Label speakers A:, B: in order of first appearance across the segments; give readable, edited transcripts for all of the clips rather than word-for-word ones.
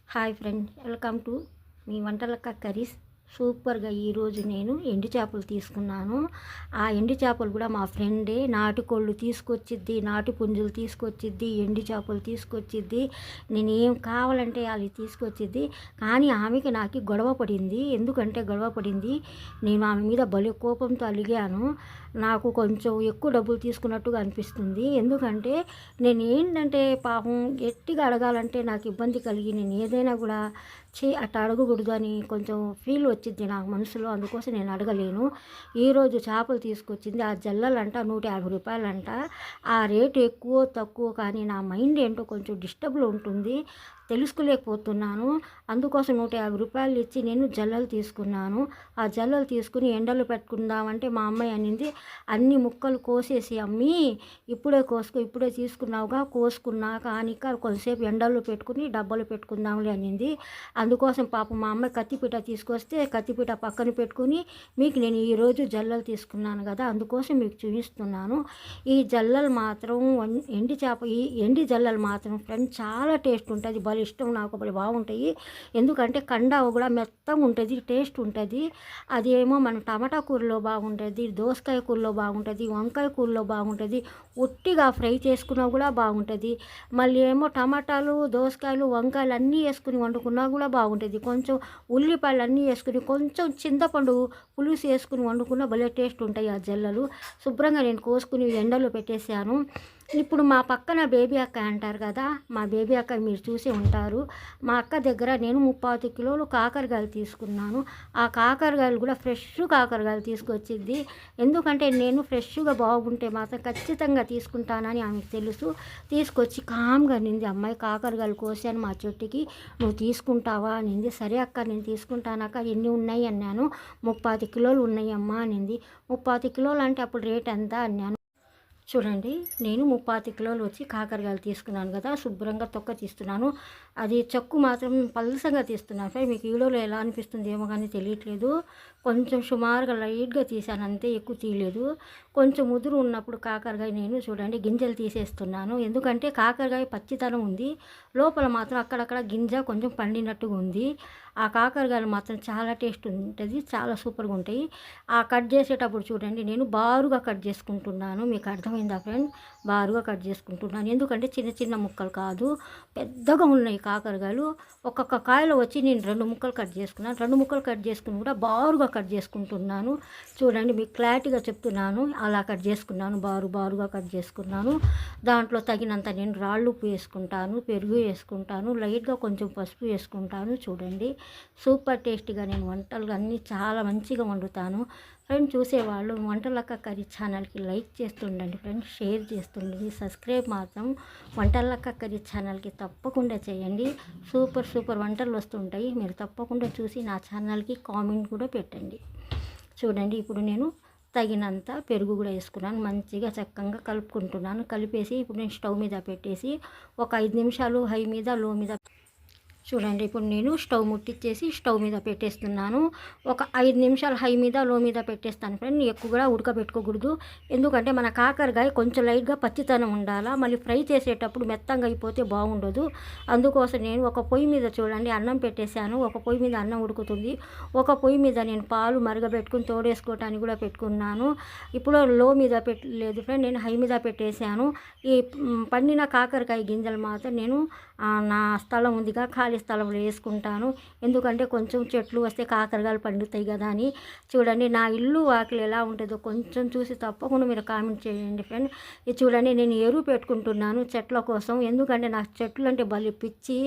A: Hi friend, welcome to మీ Vantalakka curries. సూపర్గా ఈరోజు నేను ఎండు చేపలు తీసుకున్నాను. ఆ ఎండు చేపలు కూడా మా ఫ్రెండే నాటుకోళ్ళు తీసుకొచ్చిద్ది, నాటు పుంజులు తీసుకొచ్చిద్ది, ఎండు చేపలు తీసుకొచ్చిద్ది. నేను ఏం కావాలంటే అవి తీసుకొచ్చిద్ది. కానీ ఆమెకి నాకు గొడవ పడింది. ఎందుకంటే గొడవ పడింది, నేను ఆమె మీద భలే కోపంతో అలిగాను. నాకు కొంచెం ఎక్కువ డబ్బులు తీసుకున్నట్టుగా అనిపిస్తుంది. ఎందుకంటే నేను ఏంటంటే పాపం గట్టిగా అడగాలంటే నాకు ఇబ్బంది కలిగి నేను ఏదైనా కూడా అట్లా అడగకూడదు అని కొంచెం ఫీల్ వచ్చింది నాకు మనసులో. అందుకోసం నేను అడగలేను. ఈరోజు చేపలు తీసుకొచ్చింది. ఆ జల్లలంట 150 రూపాయలంట. ఆ రేటు ఎక్కువ తక్కువ కానీ నా మైండ్ ఏంటో కొంచెం డిస్టర్బ్లో ఉంటుంది, తెలుసుకోలేకపోతున్నాను. అందుకోసం 150 రూపాయలు ఇచ్చి నేను జల్లలు తీసుకున్నాను. ఆ జల్లలు తీసుకుని ఎండలో పెట్టుకుందామంటే మా అమ్మాయి అనింది, అన్ని ముక్కలు కోసేసి అమ్మి ఇప్పుడే ఇప్పుడే తీసుకున్నావుగా, కోసుకున్నాక ఆనిక కొంతసేపు ఎండల్లో పెట్టుకుని డబ్బాలో పెట్టుకుందాంలే అనింది. అందుకోసం పాపం మా అమ్మాయి కత్తిపీట తీసుకొస్తే కత్తిపీట పక్కన పెట్టుకుని మీకు నేను ఈరోజు జల్లలు తీసుకున్నాను కదా, అందుకోసం మీకు చూపిస్తున్నాను. ఈ జల్లలు మాత్రం ఈ ఎండి జల్లలు మాత్రం ఫ్రెండ్ చాలా టేస్ట్ ఉంటుంది. భలే ఇష్టం నాకు, భలే బాగుంటాయి. ఎందుకంటే కండ కూడా మెత్తగా ఉంటుంది, టేస్ట్ ఉంటుంది. అది ఏమో మన టమాటా కూరలో బాగుంటుంది, దోసకాయ కూరలో బాగుంటుంది, వంకాయ కూరలో బాగుంటుంది, ఒట్టిగా ఫ్రై చేసుకున్నా కూడా బాగుంటుంది. మళ్ళీ ఏమో టమాటాలు, దోసకాయలు, వంకాయలు అన్నీ వేసుకుని వండుకున్నా కూడా బాగుంటుంది. కొంచెం ఉల్లిపాయలు అన్నీ వేసుకుని కొంచెం చింతపండు పులుసు వేసుకుని వండుకున్న భలే టేస్ట్ ఉంటాయి ఆ జల్లలు. శుభ్రంగా నేను కోసుకుని ఎండలో పెట్టేశాను. ఇప్పుడు మా పక్కన బేబీ అక్క అంటారు కదా, మా బేబీ అక్క మీరు చూసే ఉంటారు. మా అక్క దగ్గర నేను 30 కిలోలు కాకరకాయలు తీసుకున్నాను. ఆ కాకరకాయలు కూడా ఫ్రెష్ కాకరకాయలు తీసుకొచ్చింది. ఎందుకంటే నేను ఫ్రెష్గా బాగుంటే మాత్రం ఖచ్చితంగా తీసుకుంటానని ఆమెకు తెలుసు. తీసుకొచ్చి కామ్గా నింది, అమ్మాయి కాకరకాయలు కోసాను మా చెట్టుకి, నువ్వు తీసుకుంటావా అనింది. సరే అక్క నేను తీసుకుంటానక్క, ఎన్ని ఉన్నాయి అన్నాను. 30 కిలోలు ఉన్నాయమ్మా అనింది. 30 కిలోలు అంటే అప్పుడు రేట్ ఎంత అన్నాను. చూడండి, నేను 30 కిలోలు వచ్చి కాకరకాయలు తీసుకున్నాను కదా, శుభ్రంగా తొక్క తీస్తున్నాను. అది చెక్కు మాత్రం పల్సంగా తీస్తున్నాను. మీకు వీడియోలో ఎలా అనిపిస్తుంది ఏమో కానీ తెలియట్లేదు. కొంచెం సుమారుగా లైట్గా తీసాను అంతే, ఎక్కువ తీయలేదు. కొంచెం ముదురు ఉన్నప్పుడు కాకరకాయ నేను చూడండి గింజలు తీసేస్తున్నాను. ఎందుకంటే కాకరకాయ పచ్చితనం ఉంది, లోపల మాత్రం అక్కడక్కడ గింజ కొంచెం పండినట్టుగా ఉంది. ఆ కాకరకాయలు మాత్రం చాలా టేస్ట్ ఉంటుంది, చాలా సూపర్గా ఉంటాయి. ఆ కట్ చేసేటప్పుడు చూడండి నేను బారుగా కట్ చేసుకుంటున్నాను. మీకు అర్థమైందా ఫ్రెండ్? బారుగా కట్ చేసుకుంటున్నాను. ఎందుకంటే చిన్న చిన్న ముక్కలు కాదు, పెద్దగా ఉన్నాయి కాకరకాయలు. ఒక్కొక్క కాయలో వచ్చి నేను 2 ముక్కలు కట్ చేసుకున్నాను. 2 ముక్కలు కట్ చేసుకుని కూడా బారుగా కట్ చేసుకుంటున్నాను. చూడండి మీకు క్లారిటీగా చెప్తున్నాను. అలా కట్ చేసుకున్నాను, బారుగా కట్ చేసుకున్నాను. దాంట్లో తగినంత నేను రాళ్ళు ఉప్పు వేసుకుంటాను, పెరుగు వేసుకుంటాను, లైట్గా కొంచెం పసుపు వేసుకుంటాను. చూడండి సూపర్ టేస్టీగా నేను వంటలు అన్నీ చాలా మంచిగా వండుతాను. ఫ్రెండ్ చూసేవాళ్ళు వంటలక్క కర్రీ ఛానల్కి లైక్ చేస్తుండండి ఫ్రెండ్, షేర్ చేస్తుండండి. సబ్స్క్రైబ్ మాత్రం వంటలక్క కర్రీ ఛానల్కి తప్పకుండా చేయండి. సూపర్ వంటలు వస్తుంటాయి. మీరు తప్పకుండా చూసి నా ఛానల్కి కామెంట్ కూడా పెట్టండి. చూడండి ఇప్పుడు నేను తగినంత పెరుగు కూడా వేసుకున్నాను. మంచిగా చక్కగా కలుపుకుంటున్నాను. కలిపేసి ఇప్పుడు నేను స్టవ్ మీద పెట్టేసి ఒక 5 నిమిషాలు హై మీద లో మీద చూడండి. ఇప్పుడు నేను స్టవ్ ముట్టించేసి స్టవ్ మీద పెట్టేస్తున్నాను. ఒక 5 నిమిషాలు హై మీద లో మీద పెట్టేస్తాను ఫ్రెండ్. ఎక్కువ కూడా ఉడకబెట్టుకోకూడదు. ఎందుకంటే మన కాకరకాయ కొంచెం లైట్గా పచ్చితనం ఉండాలా, మళ్ళీ ఫ్రై చేసేటప్పుడు మెత్తంగా అయిపోతే బాగుండదు. అందుకోసం నేను ఒక పొయ్యి మీద చూడండి అన్నం పెట్టేశాను. ఒక పొయ్యి మీద అన్నం ఉడుకుతుంది, ఒక పొయ్యి మీద నేను పాలు మరగబెట్టుకుని తోడేసుకోవటానికి కూడా పెట్టుకున్నాను. ఇప్పుడు లో మీద పెట్టలేదు ఫ్రెండ్, నేను హై మీద పెట్టేశాను. ఈ పండిన కాకరకాయ గింజలు మాత్రం నేను నా స్థలం ఉందిగా ఖాళీ స్థలంలో వేసుకుంటాను. ఎందుకంటే కొంచెం చెట్లు వస్తే కాకరకాయలు పండుతాయి కదా అని. చూడండి నా ఇల్లు వాకిలు ఎలా ఉంటుందో కొంచెం చూసి తప్పకుండా మీరు కామెంట్ చేయండి ఫ్రెండ్. ఇది చూడండి నేను ఎరువు పెట్టుకుంటున్నాను చెట్ల కోసం. ఎందుకంటే నాకు చెట్లు అంటే భలే పిచ్చి,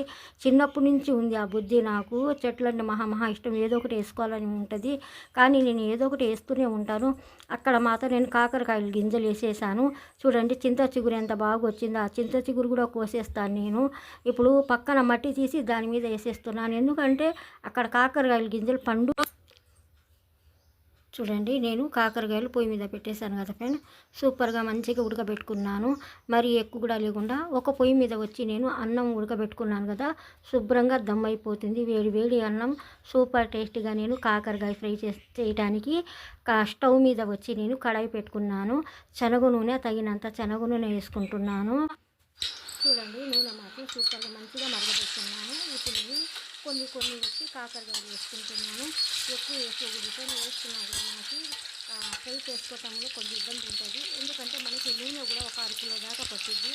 A: చిన్నప్పటి నుంచి ఉంది ఆ బుద్ధి నాకు. చెట్లు అంటే మహా ఇష్టం, ఏదో ఒకటి వేసుకోవాలని ఉంటుంది. కానీ నేను ఏదో ఒకటి వేస్తూనే ఉంటాను. అక్కడ మాత్రం నేను కాకరకాయలు గింజలు వేసేసాను. చూడండి చింత చిగురు ఎంత బాగా వచ్చిందో, ఆ చింత చిగురు కూడా కోసేస్తాను నేను. ఇప్పుడు పక్కన మట్టి తీసి దాని మీద వేసేస్తున్నాను. ఎందుకంటే అక్కడ కాకరకాయల గింజలు పండు. చూడండి నేను కాకరకాయలు పొయ్యి మీద పెట్టేశాను కదా ఫ్రెండ్, సూపర్గా మంచిగా ఉడకబెట్టుకున్నాను. మరి ఎక్కువ కూడా లేకుండా ఒక పొయ్యి మీద వచ్చి నేను అన్నం ఉడకబెట్టుకున్నాను కదా, శుభ్రంగా దమ్ అయిపోతుంది. వేడి అన్నం సూపర్ టేస్టీగా నేను కాకరకాయ ఫ్రై చేయడానికి స్టవ్ మీద వచ్చి నేను కడాయి పెట్టుకున్నాను. శనగ నూనె తగినంత శనగ నూనె వేసుకుంటున్నాను. చూడండి నూనె మాత్రం సూపర్గా మంచిగా మరగబెట్టుకున్నాను. ఇప్పుడు కొన్ని కొన్ని వచ్చి కాకరకాయలు వేసుకుంటున్నాను. ఎక్కువ వేసుకోకూడదు. వేసుకున్నా కూడా మనకి ఫ్రై చేసుకోవటంలో కొంచెం ఇబ్బంది ఉంటుంది. ఎందుకంటే మనకి నూనె కూడా ఒక 1/2 కిలో దాకా పట్టుద్ది.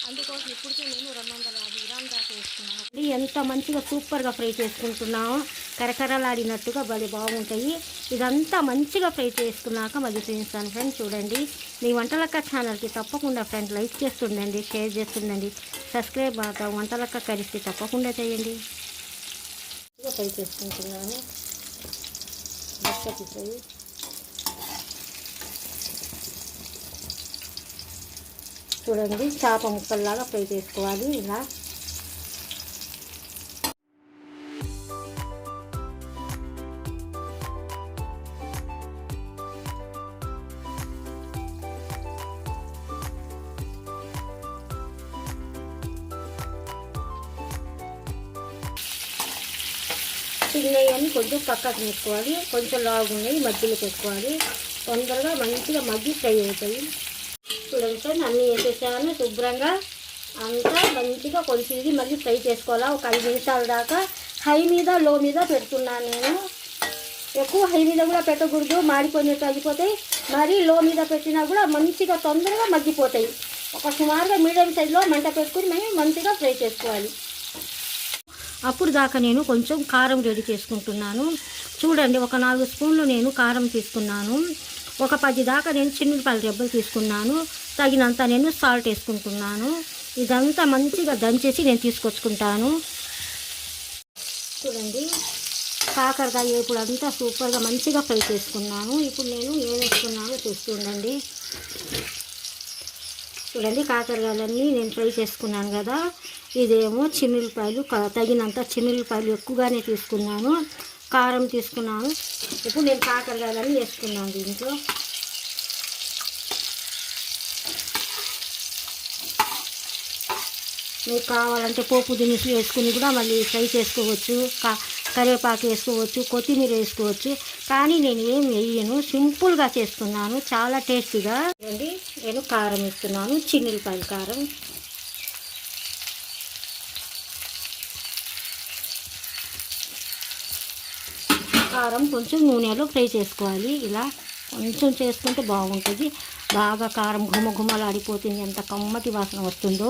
A: అందుకోసం ఇప్పటికే నేను 250 గ్రాముల దాకా వేసుకున్నాను. ఎంత మంచిగా సూపర్గా ఫ్రై చేసుకుంటున్నామో కరకరలాడినట్టుగా భలే బాగుంటాయి. ఇదంతా మంచిగా ఫ్రై చేసుకున్నాక మళ్ళీ చూపిస్తాను ఫ్రెండ్స్. చూడండి, మీ వంటలక్క ఛానల్కి తప్పకుండా ఫ్రెండ్ లైక్ చేస్తుండండి, షేర్ చేస్తుండండి, సబ్స్క్రైబ్ అవుతాం. వంటలక్క కరిస్తే తప్పకుండా చేయండి. ఫ్రై చేసుకుంటున్నాను బచ్చటి ఫ్రై. చూడండి, చేప ముక్కల్లాగా ఫ్రై చేసుకోవాలి ఇలా. చిన్నవి కొంచెం పక్కకు పెట్టుకోవాలి, కొంచెం లాగున్నాయి మధ్యలో పెట్టుకోవాలి. తొందరగా మంచిగా మగ్గి ఫ్రై అవుతాయి. చూడండి సార్, అన్నీ వేసేసాను శుభ్రంగా. అంతా మంచిగా కొంచెం ఇది మళ్ళీ ఫ్రై చేసుకోవాలా ఒక 5 నిమిషాల దాకా. హై మీద లో మీద పెడుతున్నాను నేను. ఎక్కువ హై మీద కూడా పెట్టకూడదు, మాడిపోయినట్టు అయిపోతాయి. మరి లో మీద పెట్టినా కూడా మంచిగా తొందరగా మగ్గిపోతాయి. ఒక సుమారుగా మీడియం సైజులో మంట పెట్టుకుని మేము మంచిగా ఫ్రై చేసుకోవాలి. అప్పుడు దాకా నేను కొంచెం కారం రెడీ చేసుకుంటున్నాను. చూడండి, ఒక 4 స్పూన్లు నేను కారం తీసుకున్నాను. ఒక 10 దాకా నేను చిన్నపాయల రెబ్బలు తీసుకున్నాను. తగినంత నేను సాల్ట్ వేసుకుంటున్నాను. ఇదంతా మంచిగా దంచేసి నేను తీసుకొచ్చుకుంటాను. చూడండి, కాకరకాయ ఇప్పుడు అంతా సూపర్గా మంచిగా ఫ్రై చేసుకున్నాను. ఇప్పుడు నేను ఏం వేసుకున్నానో చూస్తుండండి. చూడండి, కాకరకాయలన్నీ నేను ఫ్రై చేసుకున్నాను కదా. ఇదేమో చిన్నులపాయలు, తగినంత చిన్నులపాయలు ఎక్కువగానే తీసుకున్నాను. కారం తీసుకున్నాను. ఇప్పుడు నేను కాకరకాయలన్నీ వేసుకున్నాను దీంట్లో. మీకు కావాలంటే పోపు దినుసులు వేసుకుని కూడా మళ్ళీ ఫ్రై చేసుకోవచ్చు. కరివేపాకు వేసుకోవచ్చు, కొత్తిమీర వేసుకోవచ్చు. కానీ నేను ఏం వేయను, సింపుల్గా చేస్తున్నాను, చాలా టేస్టీగా. చూడండి, నేను కారం వేస్తున్నాను, చిన్నులపాయల కారం. కారం కొంచెం నూనెలో ఫ్రై చేసుకోవాలి. ఇలా కొంచెం చేసుకుంటే బాగుంటుంది. బాగా కారం గుమగుమలాడిపోతుంది, ఎంత కమ్మటి వాసన వస్తుందో.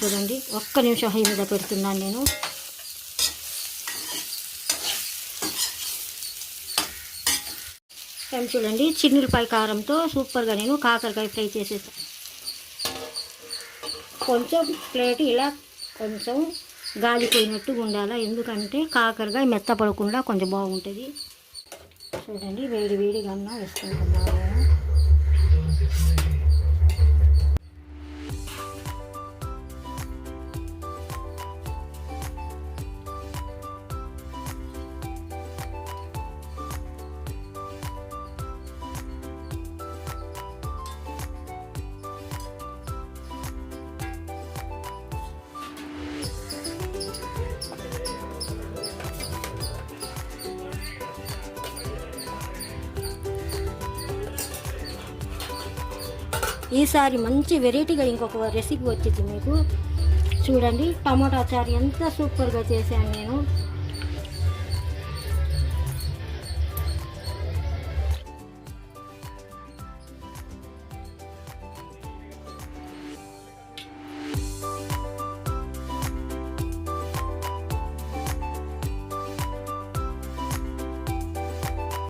A: చూడండి, ఒక్క నిమిషం హై మీద పెడుతున్నాను నేను. చూడండి, చిన్నులపాయ కారంతో సూపర్గా నేను కాకరకాయ ఫ్రై చేసేసాను. కొంచెం ప్లేట్ ఇలా కొంచెం గాలిపోయినట్టు ఉండాలి, ఎందుకంటే కాకరకాయ మెత్తపడకుండా కొంచెం బాగుంటుంది. చూడండి, వేడి వేడిగా అన్నం వేసుకుంటున్నాను. ఈసారి మంచి వెరైటీగా ఇంకొక రెసిపీ వచ్చింది మీకు. చూడండి, టమాటా చారు ఎంత సూపర్గా చేశాను నేను.